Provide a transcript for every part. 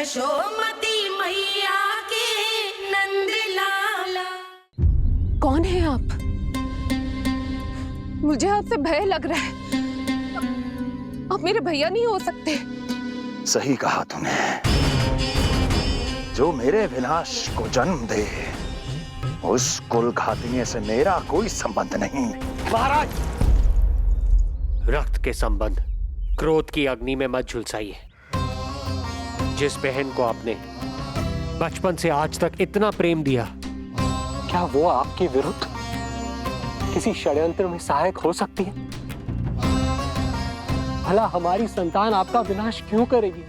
यशोमती मैया के नंद लाला। कौन है आप? मुझे आपसे भय लग रहा है। आप मेरे भैया नहीं हो सकते। सही कहा तूने। जो मेरे विनाश को जन्म दे, उस कुल घातिनी से मेरा कोई संबंध नहीं। महाराज, रक्त के संबंध क्रोध की अग्नि में मत झुलसाइए। जिस बहन को आपने बचपन से आज तक इतना प्रेम दिया, क्या वो आपके विरुद्ध किसी षड्यंत्र में सहायक हो सकती है? भला हमारी संतान आपका विनाश क्यों करेगी?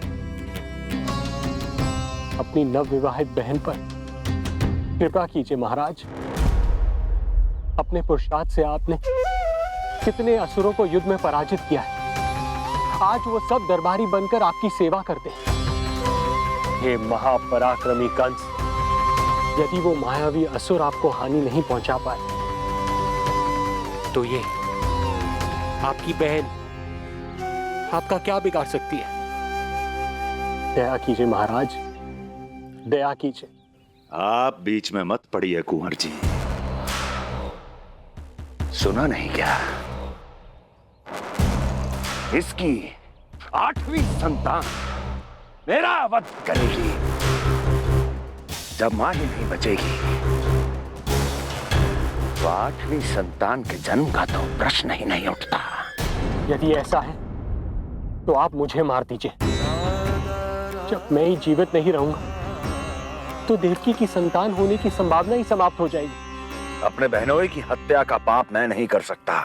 अपनी नवविवाहित बहन पर कृपा कीजिए महाराज। अपने पुरुषार्थ से आपने कितने असुरों को युद्ध में पराजित किया है। आज वो सब दरबारी बनकर आपकी सेवा करते हैं। ये महापराक्रमी कंस, यदि वो मायावी असुर आपको हानि नहीं पहुंचा पाए, तो ये आपकी बहन आपका क्या बिगाड़ सकती है? दया कीजिए महाराज, दया कीजिए। आप बीच में मत पड़िए कुंवर जी। सुना नहीं क्या? इसकी 8वीं संतान मेरा वध करेगी। जब मां ही नहीं बचेगी, तो 8वीं संतान के जन्म का तो प्रश्न ही नहीं उठता। यदि ऐसा है तो आप मुझे मार दीजिए। जब मैं ही जीवित नहीं रहूंगा, तो देवकी की संतान होने की संभावना ही समाप्त हो जाएगी। अपने बहनोई की हत्या का पाप मैं नहीं कर सकता।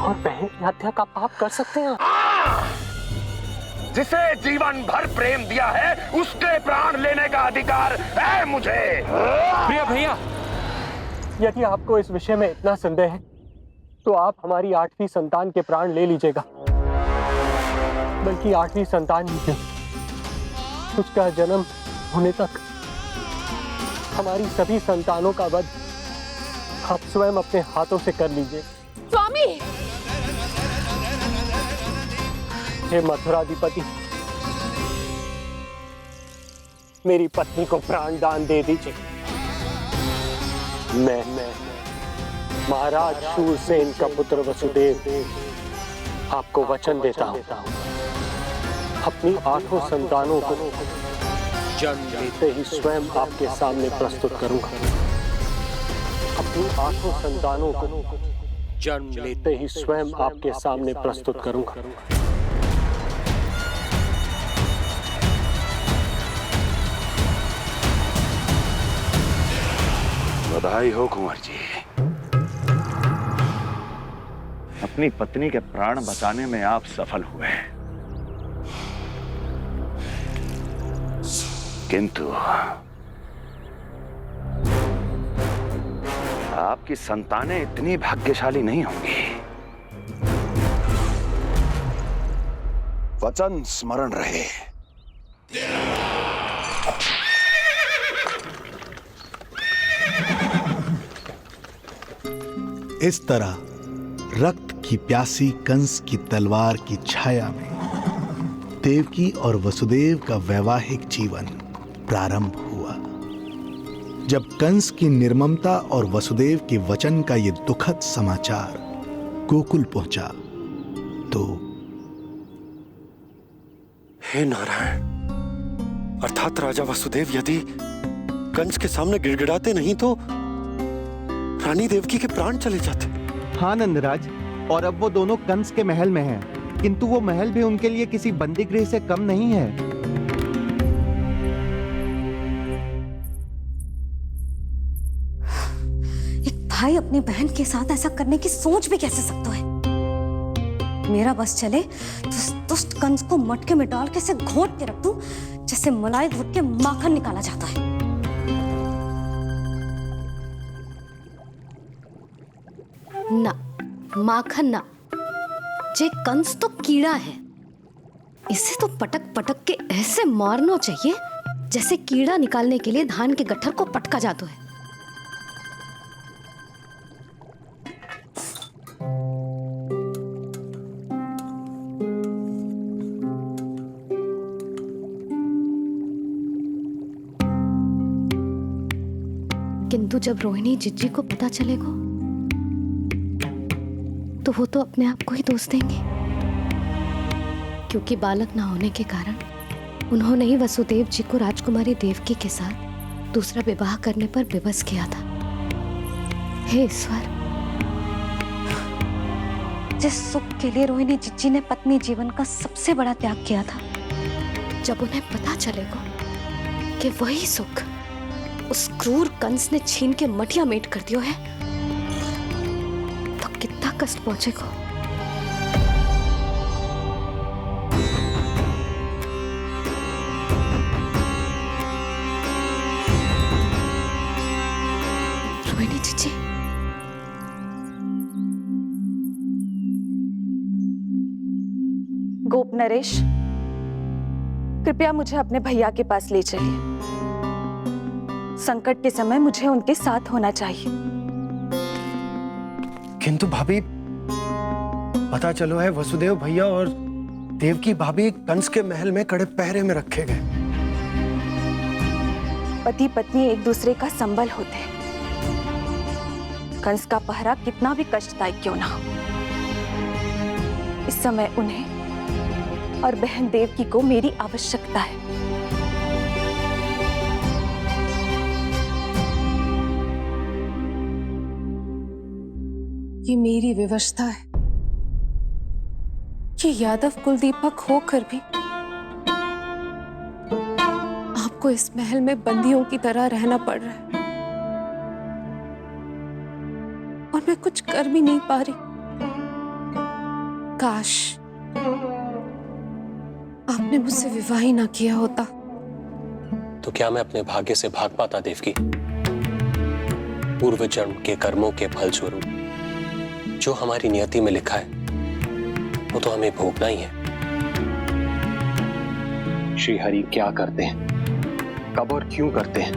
और बहन की हत्या का पाप कर सकते हैं? जिसे जीवन भर प्रेम दिया है, उसके प्राण लेने का अधिकार है मुझे। प्रिय भैया, यदि आपको इस विषय में इतना संदेह है, तो आप हमारी 8वीं संतान के प्राण ले लीजिएगा। बल्कि 8वीं संतान ही क्यों, उसका जन्म होने तक हमारी सभी संतानों का वध आप स्वयं अपने हाथों से कर लीजिए। स्वामी! हे मथुराधिपति, मेरी पत्नी को प्राण दान दे दीजिए। मैं महाराज शूरसेन का पुत्र वसुदेव आपको वचन देता हूँ, अपनी 8 संतानों को जन्म लेते ही स्वयं आपके सामने प्रस्तुत करूंगा। अपनी 8 संतानों को जन्म लेते ही स्वयं आपके सामने प्रस्तुत करूंगा। बधाई हो कुंवर जी। अपनी पत्नी के प्राण बचाने में आप सफल हुए, किंतु आपकी संतानें इतनी भाग्यशाली नहीं होंगी। वचन स्मरण रहे। इस तरह रक्त की प्यासी कंस की तलवार की छाया में देवकी और वसुदेव का वैवाहिक जीवन प्रारंभ हुआ। जब कंस की निर्ममता और वसुदेव के वचन का ये दुखद समाचार गोकुल पहुंचा, तो हे नारायण, अर्थात राजा वसुदेव यदि कंस के सामने गिड़गिड़ाते नहीं तो रानी देवकी के प्राण चले जाते। हाँ नंदराज, और अब वो दोनों कंस के महल में हैं, किंतु वो महल भी उनके लिए किसी बंदी गृह से कम नहीं है। एक भाई अपनी बहन के साथ ऐसा करने की सोच भी कैसे सकता है? मेरा बस चले तो दुष्ट कंस को मटके में डाल के ऐसे घोट के रख दूं, जैसे मलाई घोट के माखन निकाला जाता है। ना, माखन ना, जे कंस तो कीड़ा है। इसे तो पटक पटक के ऐसे मारना चाहिए जैसे कीड़ा निकालने के लिए धान के गट्ठर को पटका जाता है। किंतु जब रोहिणी जिज्जी को पता चलेगा तो वो तो अपने आप को ही दोष देंगे, क्योंकि बालक ना होने के कारण उन्होंने ही वसुदेव जी को राजकुमारी देवकी के साथ दूसरा विवाह करने पर विवश किया था। हे ईश्वर, जिस सुख के लिए रोहिणी जिज्जी ने पत्नी जीवन का सबसे बड़ा त्याग किया था, जब उन्हें पता चलेगा कि वही सुख उस क्रूर कंस ने छीन के मटिया मेट कर दिया है, तो कितना कष्ट पहुंचेगा। रोहिणी जीजी, गोप नरेश, कृपया मुझे अपने भैया के पास ले चलिए। संकट के समय मुझे उनके साथ होना चाहिए। किंतु भाभी, पता चलो है वसुदेव भैया और देवकी भाभी कंस के महल में कड़े पहरे में रखे गए। पति पत्नी एक दूसरे का संबल होते हैं। कंस का पहरा कितना भी कष्टदायक क्यों ना हो, इस समय उन्हें और बहन देवकी को मेरी आवश्यकता है। ये मेरी विवशता है। ये यादव कुलदीपक होकर भी आपको इस महल में बंदियों की तरह रहना पड़ रहा है, और मैं कुछ कर भी नहीं पा रही। काश आपने मुझसे विवाह ही ना किया होता। तो क्या मैं अपने भाग्य से भाग पाता देवकी? पूर्व जन्म के कर्मों के फल स्वरूप जो हमारी नियति में लिखा है वो तो हमें भोगना ही है। श्री हरि क्या करते हैं, कब और क्यों करते हैं,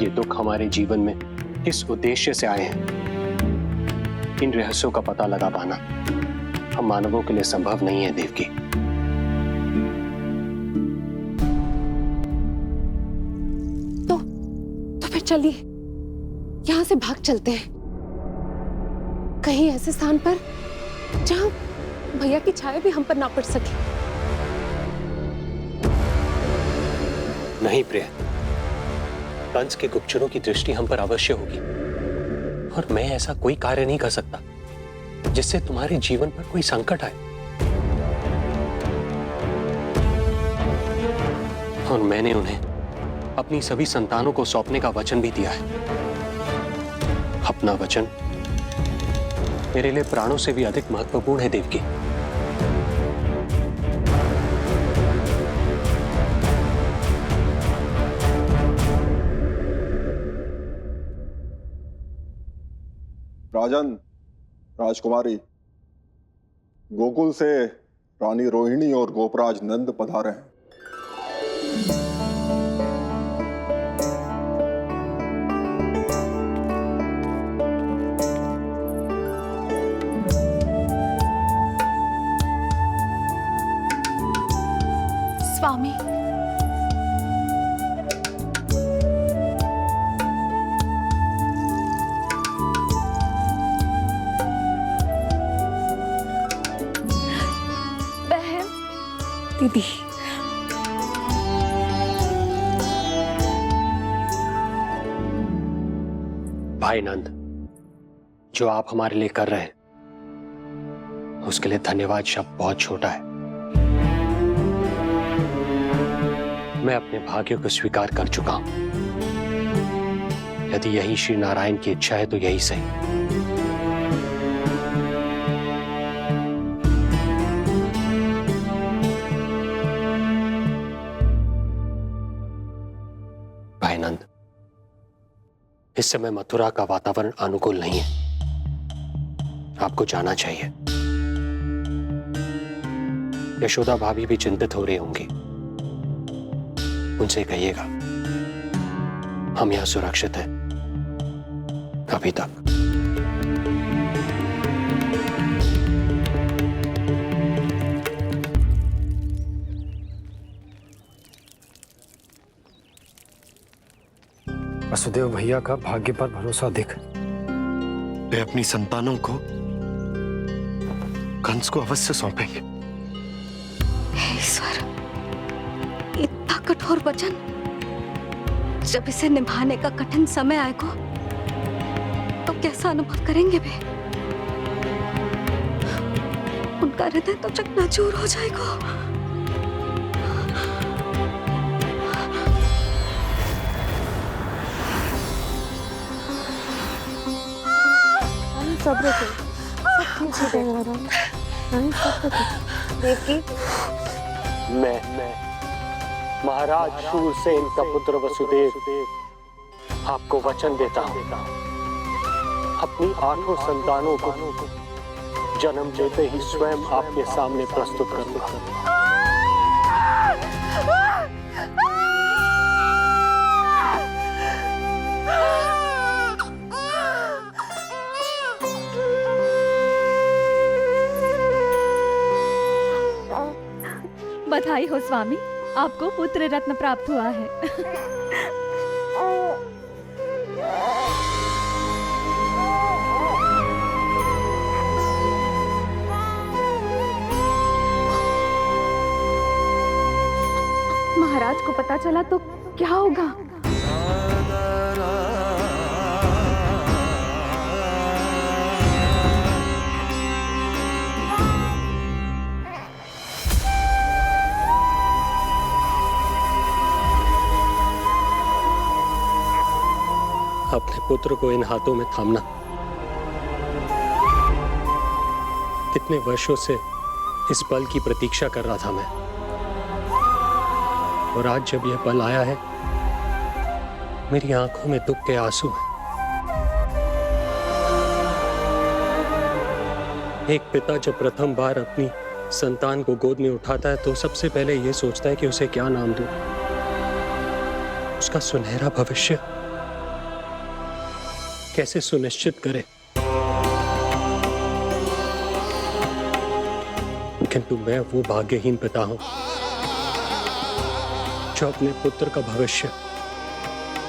ये दुख हमारे जीवन में किस उद्देश्य से आए हैं, इन रहस्यों का पता लगा पाना हम मानवों के लिए संभव नहीं है देवकी। तो फिर चलिए यहां से भाग चलते हैं, कहीं ऐसे स्थान पर जहां भैया की छाया भी हम पर ना पड़ सके। नहीं प्रिय, कंस के गुप्तचरों की दृष्टि हम पर अवश्य होगी, और मैं ऐसा कोई कार्य नहीं कर सकता जिससे तुम्हारे जीवन पर कोई संकट आए। और मैंने उन्हें अपनी सभी संतानों को सौंपने का वचन भी दिया है। अपना वचन मेरे लिए प्राणों से भी अधिक महत्वपूर्ण है देवकी। राजन, राजकुमारी, गोकुल से रानी रोहिणी और गोपराज नंद पधारे हैं। स्वामी, बहन, दीदी, भाई नंद, जो आप हमारे लिए कर रहे हैं उसके लिए धन्यवाद शब्द बहुत छोटा है। मैं अपने भाग्य को स्वीकार कर चुका हूं। यदि यही श्री नारायण की इच्छा है तो यही सही। भाई नंद, इस समय मथुरा का वातावरण अनुकूल नहीं है, आपको जाना चाहिए। यशोदा भाभी भी चिंतित हो रही होंगी, उनसे कहिएगा हम यहां सुरक्षित हैं अभी तक। वसुदेव भैया का भाग्य पर भरोसा देख वे अपनी संतानों को कंस को अवश्य सौंपेंगे। हे ईश्वर, इतना कठोर वचन, जब इसे निभाने का कठिन समय आएगा तो कैसा अनुभव करेंगे वे? उनका हृदय तो चकनाचूर हो जाएगा। सब्र से सब ठीक हो जाएगा रानी, सब्र से। देवकी, मैं महाराज शूरसेन का पुत्र वसुदेव आपको वचन देता हूं, अपनी 8 संतानों को जन्म देते ही स्वयं आपके सामने प्रस्तुत करूंगा। बधाई हो स्वामी, आपको पुत्र रत्न प्राप्त हुआ है। महाराज को पता चला तो क्या होगा? अपने पुत्र को इन हाथों में थामना। कितने वर्षों से इस पल की प्रतीक्षा कर रहा था मैं, और आज जब यह पल आया है, मेरी आंखों में दुख के आंसू हैं। एक पिता जब प्रथम बार अपनी संतान को गोद में उठाता है तो सबसे पहले यह सोचता है कि उसे क्या नाम दूं, उसका सुनहरा भविष्य कैसे सुनिश्चित करे। किंतु मैं वो भाग्यहीन पिता हूं जो अपने पुत्र का भविष्य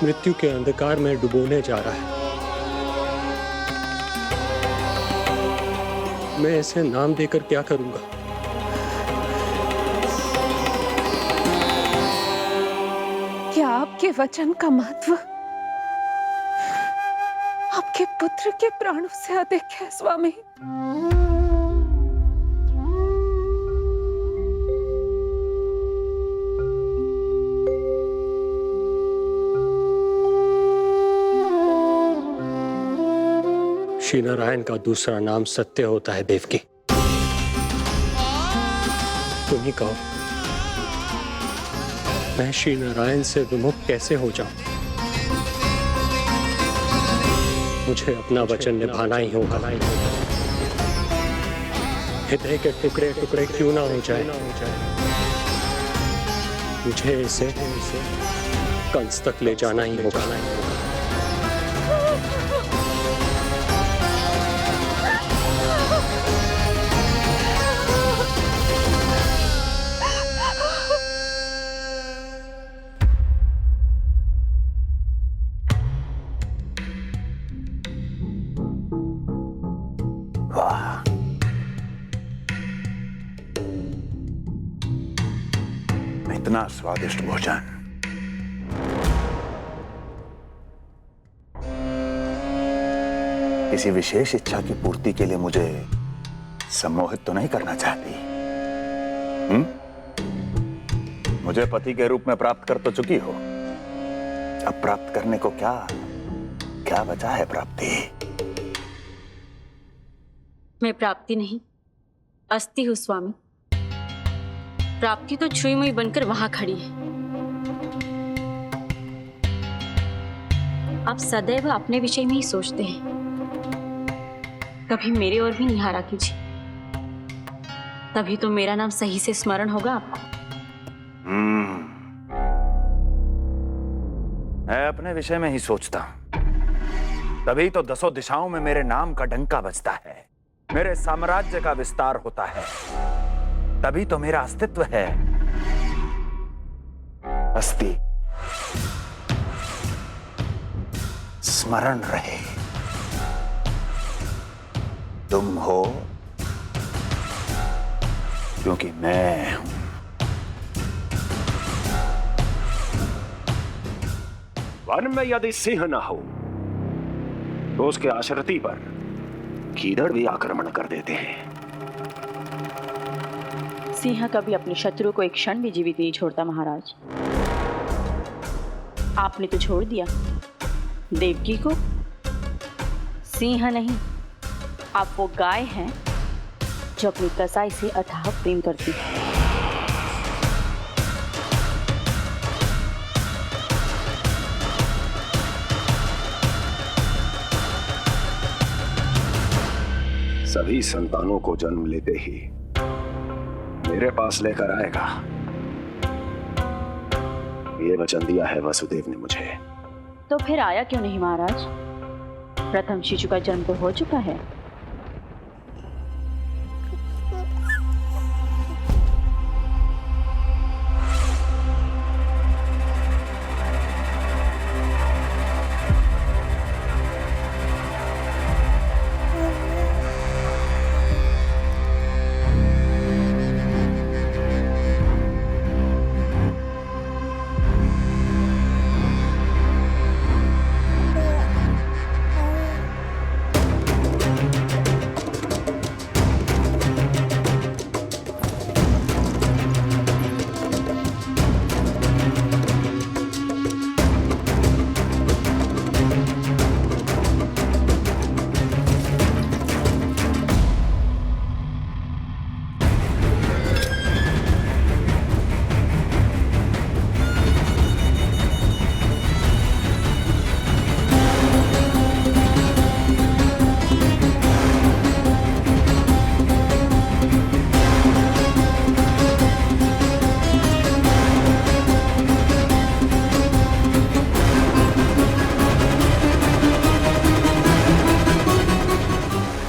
मृत्यु के अंधकार में डुबोने जा रहा है। मैं इसे नाम देकर क्या करूंगा? क्या आपके वचन का महत्व आपके पुत्र के प्राणों से अधिक है स्वामी? श्री नारायण का दूसरा नाम सत्य होता है देवकी। तुम ही कहो, मैं श्री नारायण से विमुख कैसे हो जाऊं? मुझे अपना वचन निभाना ही होगा। हृदय के टुकड़े टुकड़े क्यों ना हो जाए, मुझे इसे कंस तक ले जाना ही होगा। इतना स्वादिष्ट भोजन किसी विशेष इच्छा की पूर्ति के लिए मुझे सम्मोहित तो नहीं करना चाहती? मुझे पति के रूप में प्राप्त कर तो चुकी हो, अब प्राप्त करने को क्या क्या बचा है प्राप्ति? मैं प्राप्ति नहीं, अस्थि हूं स्वामी। प्राप्ति तो छुई मुई बनकर वहां खड़ी है। आप सदैव अपने विषय में ही सोचते हैं, कभी मेरे ओर भी निहारा कीजिए, तभी तो मेरा नाम सही से स्मरण होगा आपको। मैं अपने विषय में ही सोचता हूं, तभी तो 10 दिशाओं में मेरे नाम का डंका बजता है, मेरे साम्राज्य का विस्तार होता है, तभी तो मेरा अस्तित्व है। अस्थि स्मरण रहे, तुम हो क्योंकि मैं हूं। वन में यदि सिंह न हो तो उसके आश्रिति पर गीदड़ भी आक्रमण कर देते हैं। सिंह कभी अपने शत्रु को एक क्षण भी जीवित नहीं छोड़ता महाराज। आपने तो छोड़ दिया देवकी को। सिंह नहीं, आप वो गाय हैं जो अपनी कसाई से अथाह प्रेम करती है। सभी संतानों को जन्म लेते ही मेरे पास लेकर आएगा, ये वचन दिया है वसुदेव ने मुझे। तो फिर आया क्यों नहीं महाराज? प्रथम शिशु का जन्म तो हो चुका है।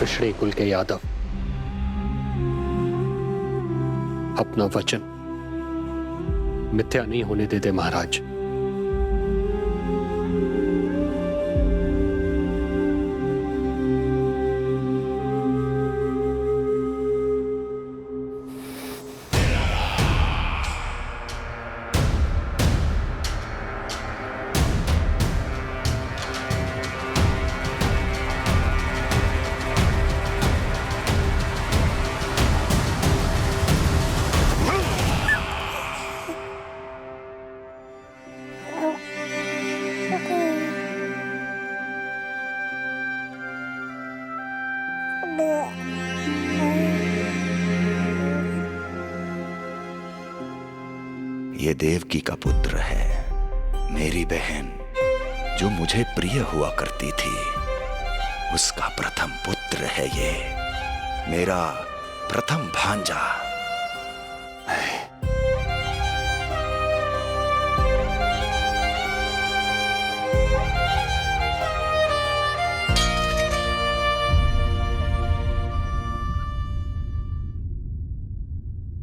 पिछड़े कुल के यादव अपना वचन मिथ्या नहीं होने देते महाराज। ये देवकी का पुत्र है, मेरी बहन जो मुझे प्रिय हुआ करती थी, उसका प्रथम पुत्र है ये, मेरा प्रथम भांजा।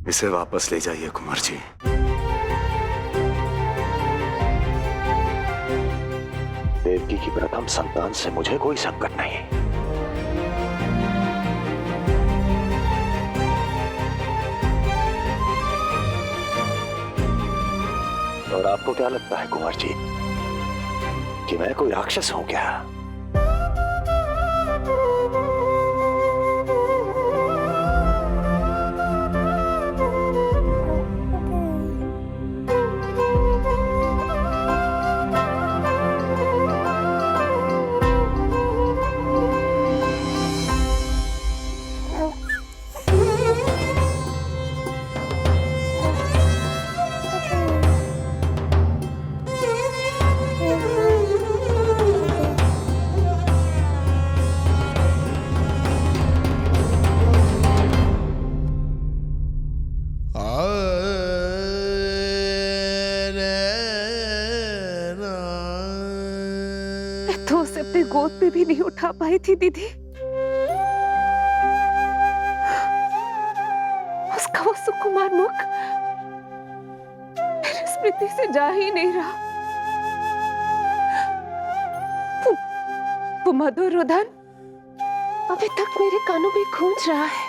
इसे वापस ले जाइए कुंवर जी। देवकी की प्रथम संतान से मुझे कोई संकट नहीं। और आपको क्या लगता है कुंवर जी कि मैं कोई राक्षस हूं क्या? तो उसे अपनी गोद पे भी नहीं उठा पाई थी दीदी। उसका वो सुकुमार मुख मेरी स्मृति से जा ही नहीं रहा। वो मधुर रुदन अभी तक मेरे कानों में गूंज रहा है।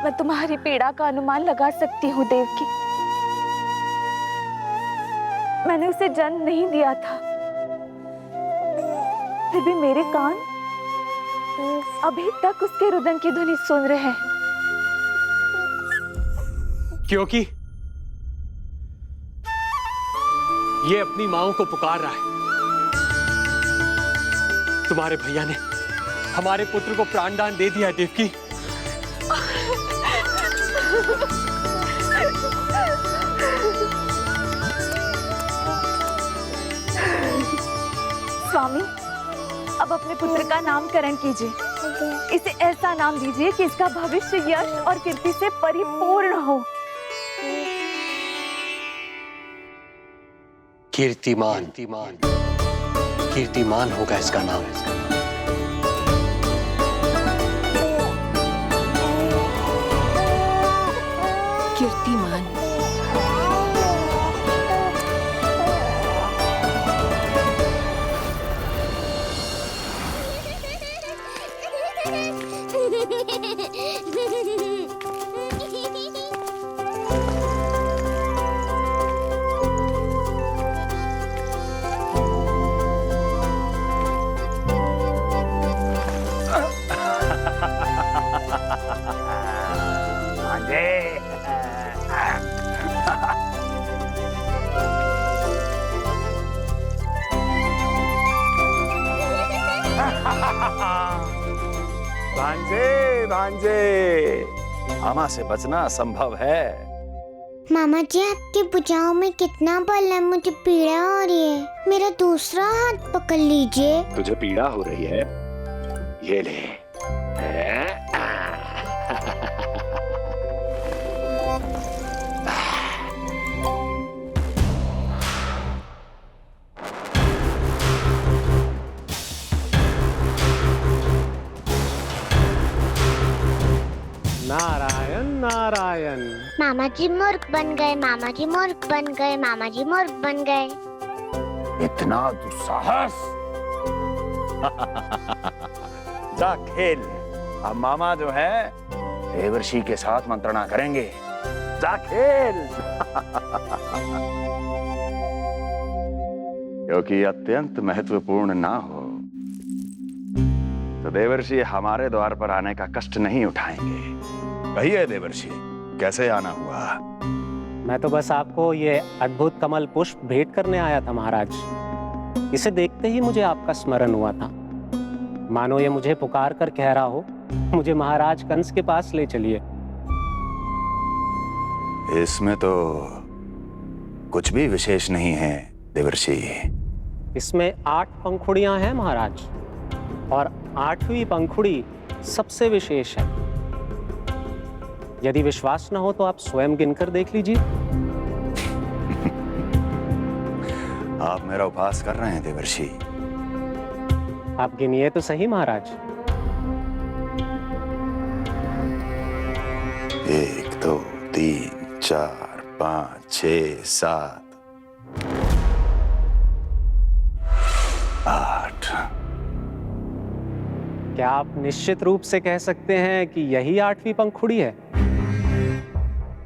मैं तुम्हारी पीड़ा का अनुमान लगा सकती हूँ देवकी। मैंने उसे जन्म नहीं दिया था, फिर भी मेरे कान अभी तक उसके रुदन की ध्वनि सुन रहे हैं। क्योंकि ये अपनी माओ को पुकार रहा है। तुम्हारे भैया ने हमारे पुत्र को प्राणदान दे दिया है देवकी। स्वामी, अब अपने पुत्र का नामकरण कीजिए। इसे ऐसा नाम दीजिए कि इसका भविष्य यश और कीर्ति से परिपूर्ण हो। कीर्तिमान, कीर्तिमान होगा इसका नाम। कीर्तिमान। भांजे भांजे, मामा से बचना असंभव है। मामा जी, आपकी भुजाओं में कितना बल है, मुझे पीड़ा हो रही है। मेरा दूसरा हाथ पकड़ लीजिए। तुझे पीड़ा हो रही है? ये ले। नारायण नारायण। मामा जी मूर्ख बन गए, मामा जी मूर्ख बन गए, मामा जी मूर्ख बन गए। इतना दुस्साहस। जा खेल। अब मामा जो है देवर्षि के साथ मंत्रणा करेंगे। जा खेल। क्योंकि अत्यंत महत्वपूर्ण ना हो तो देवर्षि हमारे द्वार पर आने का कष्ट नहीं उठाएंगे। कहिए देवर्षि, कैसे आना हुआ? मैं तो बस आपको ये अद्भुत कमल पुष्प भेंट करने आया था महाराज। इसे देखते ही मुझे आपका स्मरण हुआ था। मानो ये मुझे पुकार कर कह रहा हो, मुझे महाराज कंस के पास ले चलिए। इसमें तो कुछ भी विशेष नहीं है देवर्षि। इसमें 8 पंखुड़ियां हैं महाराज, और 8वीं पंखुड़ी सबसे विशेष है। यदि विश्वास न हो तो आप स्वयं गिनकर देख लीजिए। आप मेरा उपहास कर रहे हैं देवर्षि। आप गिनिए तो सही महाराज। 1 2 3 4 5 6 7 8। क्या आप निश्चित रूप से कह सकते हैं कि यही 8वीं पंखुड़ी है?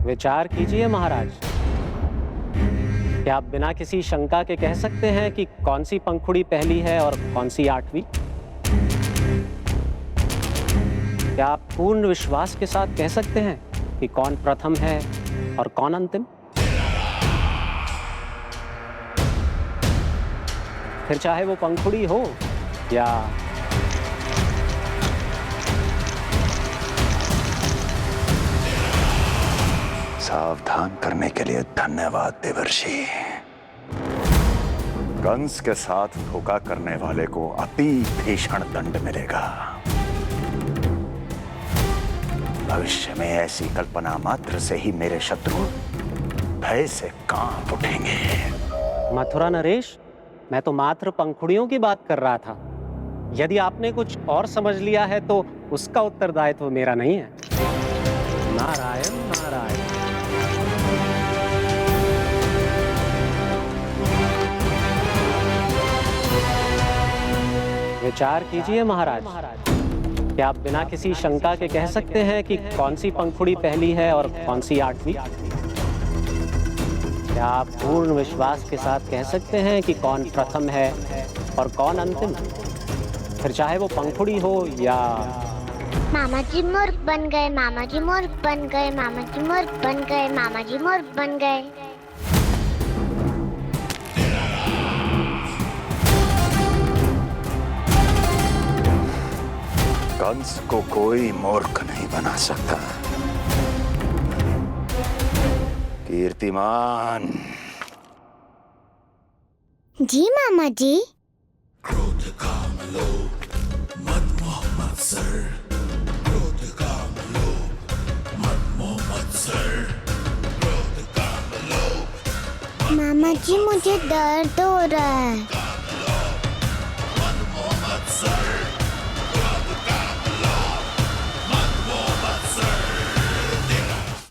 विचार कीजिए महाराज। क्या आप बिना किसी शंका के कह सकते हैं कि कौन सी पंखुड़ी पहली है और कौन सी 8वीं? क्या आप पूर्ण विश्वास के साथ कह सकते हैं कि कौन प्रथम है और कौन अंतिम? फिर चाहे वो पंखुड़ी हो या सावधान करने के लिए धन्यवाद देवर्षि। कंस के साथ धोखा करने वाले को अति भीषण दंड मिलेगा। भविष्य में ऐसी कल्पना मात्र से ही मेरे शत्रु भय से कांप उठेंगे। मथुरा नरेश, मैं तो मात्र पंखुड़ियों की बात कर रहा था। यदि आपने कुछ और समझ लिया है तो उसका उत्तरदायित्व मेरा नहीं है। नारायण नारायण। विचार कीजिए महाराज। क्या आप बिना किसी शंका के कह सकते हैं कि कौन सी पंखुड़ी पहली है और कौन सी 8वीं? क्या आप पूर्ण विश्वास के साथ कह सकते हैं कि कौन प्रथम है और कौन अंतिम? फिर चाहे वो पंखुड़ी हो या... मामा जी मूर्ख बन गए, मामा जी मूर्ख बन गए, मामा जी मूर्ख बन गए, मामा जी मूर्ख बन गए। कंस को कोई मूर्ख नहीं बना सकता। कीर्तिमान। जी मामा जी। क्रोध काम लोभ मद मोह मत्सर, क्रोध काम लोभ मद मोह मत्सर, क्रोध काम लोभ। मामा जी मुझे दर्द हो रहा है।